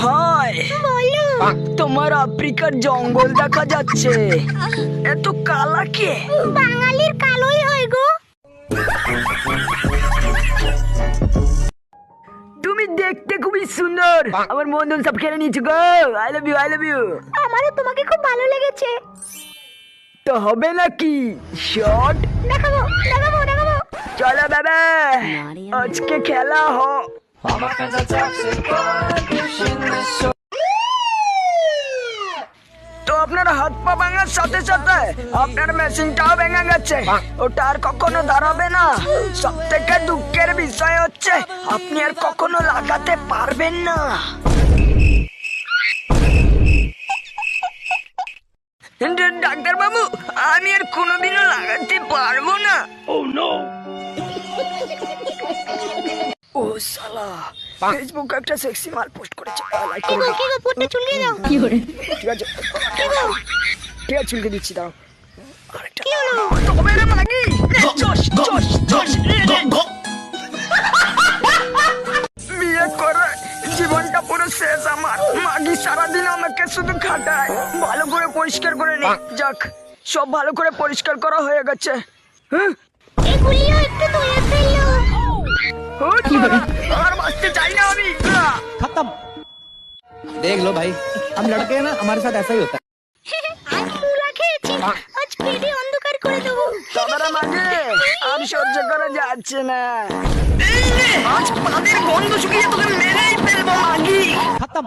High বলো। তোমার আফ্রিকার জঙ্গল দেখা যাচ্ছে, এত কালা কে? বাঙালির কালোই হয় গো। তুমি দেখতে খুবই সুন্দর, আমার বন্ধু সব খেলে নিয়েছো গো। I love you, I love you. আমারও তোমাকে খুব ভালো লেগেছে। তো হবে নাকি শট? দেখাবো দেখাবো দেখাবো। চলো বাবা, আজকে খেলা हो। তো আপনার হাত পা ভাঙার সাথে সাথে আপনার মেশিনটাও ভেঙে গেছে, ওটা আর কখনো দাঁড়াবে না। সব থেকে দুঃখের বিষয় হচ্ছে আপনি আর কখনো লাগাতে পারবেন না। ডাক্তার বাবু, আমি আর কোনোদিনও লাগাতে পারবো না। ও শালা, ফেসবুকে একটা সেক্সি মাল পোস্ট করেছে, লাইক কি করে গো কি গো পুটটা চুলকে দাও। ঠিক আছে ঠিক আছে, চুলকে দিচ্ছি, দাও। আরেকটা কি হলো? তবে রে মাগি, জশ জশ জশ বিয়ে করে জীবনটা পুরো শেষ আমার। মাগি সারাদিন আমাকে শুধু খাটায়, ভালো করে পরিষ্কার করে নি। যাক, সব ভালো করে পরিষ্কার করা হয়ে গেছে। হ্যাঁ, এগুলিও একটু ধুয়ে ফেললো। আর বাঁচতে চাই না আমি। खत्म। देख लो भाई, हम लड़के हैं ना, हमारे साथ ऐसा ही होता है। আজ মুলা খেয়েছি, আজ পেটে অন্ধকার করে দেবো। তবে মাঝে আর সহ্য করা যাচ্ছে না। আজ পানির গন্ধ শুকিয়ে তোকে মেরেই ফেলবো মাগি। खत्म।